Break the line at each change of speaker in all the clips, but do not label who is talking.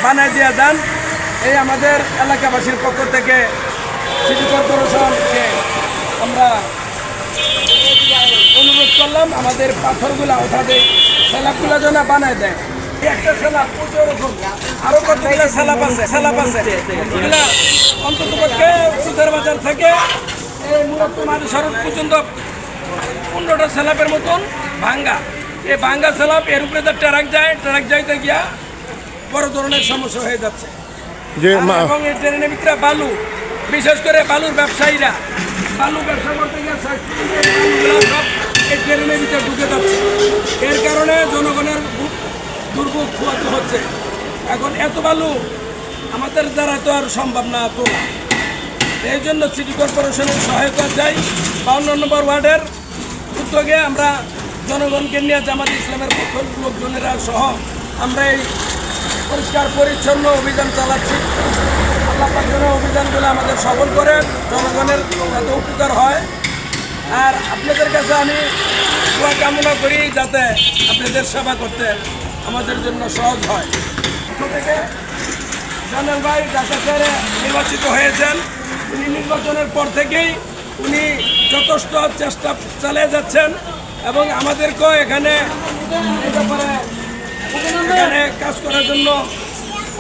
বানায় দিয়ে যান। এই আমাদের এলাকাবাসীর পক্ষ থেকে সিটি কর্পোরেশনকে আমরা অনুরোধ করলাম আমাদের পাথরগুলা ওঠাতে স্ল্যাবগুলো যেন বানায় দেয়। একটা স্ল্যাব ওরকম আরও কতগুলো স্ল্যাব আছে এগুলা অন্তত পক্ষে সুদের বাজার থেকে এই মূলত মাঝ সড়ক পর্যন্ত 15টা স্ল্যাবের মতন ভাঙ্গা। এই ভাঙ্গা স্ল্যাব এর উপরে তো ট্রাক যাইতে গিয়া বড় ধরনের সমস্যা হয়ে যাচ্ছে। এবং এই ট্রেনের ভিতরে বালু, বিশেষ করে বালুর ব্যবসায়ীরা বালু ব্যবসা করতে গিয়ে সব এই ট্রেনের ভিতরে ঢুকে যাচ্ছে। এর কারণে জনগণের দুর্ভোগ পোহাতে হচ্ছে। এখন এত বালু আমাদের দ্বারা তো আর সম্ভব না তোলা। এই জন্য সিটি কর্পোরেশনের সহায়তা চাই। 52 নম্বর ওয়ার্ডের উদ্যোগে আমরা জনগণকে নিয়ে জামাত ইসলামের পক্ষের লোকজনেরা সহ আমরা এই পরিষ্কার পরিচ্ছন্ন অভিযান চালাচ্ছি। আল্লাহ পাক যেন অভিযানগুলো আমাদের সফল করে জনগণের যাতে উপকার হয়। আর আপনাদের কাছে আমি দোয়া কামনা করি যাতে আপনাদের সেবা করতে আমাদের জন্য সহজ হয়। থেকে জানেন ভাই ঢাকা শহরে নির্বাচিত হয়েছেন। উনি নির্বাচনের পর থেকেই উনি যথেষ্ট চেষ্টা চালিয়ে যাচ্ছেন এবং আমাদেরকেও এখানে কাজ করার জন্য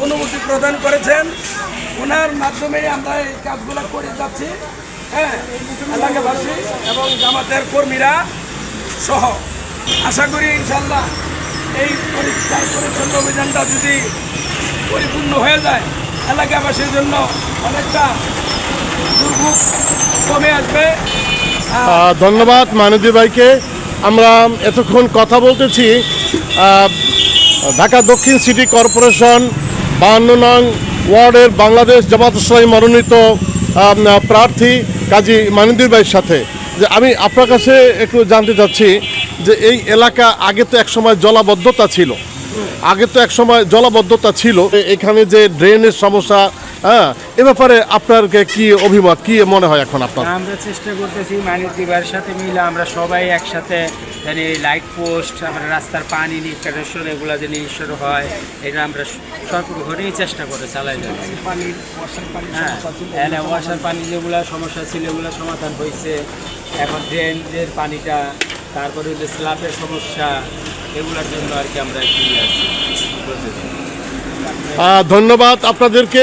অনুমতি প্রদান করেছেন। ওনার মাধ্যমেই আমরা এই কাজগুলো করে যাচ্ছি। হ্যাঁ, এলাকাবাসী এবং জামাতের কর্মীরা সহ আশা করি ইনশাল্লাহ এই পরিষ্কার পরিচ্ছন্ন অভিযানটা যদি পরিপূর্ণ হয়ে যায় এলাকাবাসীর জন্য অনেকটা দুর্ভোগ কমে আসবে।
ধন্যবাদ মানবী ভাইকে। আমরা এতক্ষণ কথা বলতেছি ঢাকা দক্ষিণ সিটি কর্পোরেশন 52 নং ওয়ার্ডের বাংলাদেশ জামাত ইসলামী মনোনীত প্রার্থী কাজী মানিদুর ভাইয়ের সাথে। যে আমি আপনার কাছে একটু জানতে চাচ্ছি যে এই এলাকা আগে তো একসময় জলাবদ্ধতা ছিল, এখানে যে ড্রেনের সমস্যা, হ্যাঁ, এ ব্যাপারে আপনার কি অভিমত, কি মনে হয় এখন আপনার?
আমরা চেষ্টা করতেছি মানিদুর ভাইয়ের সাথে মিলে আমরা সবাই একসাথে জানি লাইট পোস্ট, আমরা রাস্তার পানি নিষ্কাশন এগুলো যেন ঈশ্বর হয়, এটা আমরা সর্বঘরেই চেষ্টা করে চালাই যাচ্ছি। হ্যাঁ, ওয়াসার পানি যেগুলো সমস্যা ছিল এগুলো সমাধান হয়েছে। এখন ড্রেনের পানিটা, তারপরে যে স্ল্যাবের সমস্যা, এগুলোর জন্য আর কি আমরা
ধন্যবাদ আপনাদেরকে।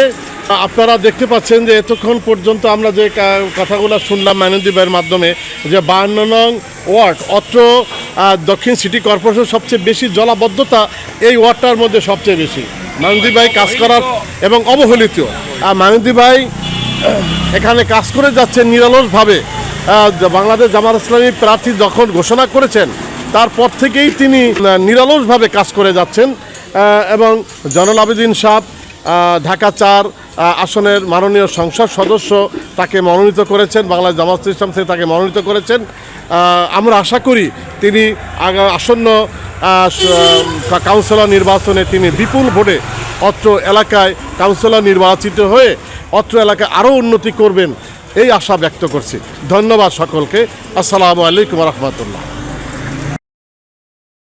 আপনারা দেখতে পাচ্ছেন যে এতক্ষণ পর্যন্ত আমরা যে কথাগুলো শুনলাম মানিদুর ভাইয়ের মাধ্যমে, যে 52 নং ওয়ার্ড অত্র দক্ষিণ সিটি কর্পোরেশন সবচেয়ে বেশি জলাবদ্ধতা এই ওয়ার্ডটার মধ্যে সবচেয়ে বেশি। মানিদুর ভাই কাজ করার এবং অবহেলিত মানিদুর ভাই এখানে কাজ করে যাচ্ছেন নিরলসভাবে। বাংলাদেশ জামাত ইসলামী প্রার্থী যখন ঘোষণা করেছেন তারপর থেকেই তিনি নিরলসভাবে কাজ করে যাচ্ছেন এবং জয়নুল আবেদিন সাহেব ঢাকা 4 আসনের মাননীয় সংসদ সদস্য তাকে মনোনীত করেছেন, বাংলাদেশ জামাত ইসলাম থেকে তাকে মনোনীত করেছেন। আমরা আশা করি তিনি আসন্ন কাউন্সিলর নির্বাচনে তিনি বিপুল ভোটে অত্র এলাকায় কাউন্সিলর নির্বাচিত হয়ে অত্র এলাকায় আরও উন্নতি করবেন এই আশা ব্যক্ত করছি। ধন্যবাদ সকলকে। আসসালামু আলাইকুম রহমতুল্লাহ।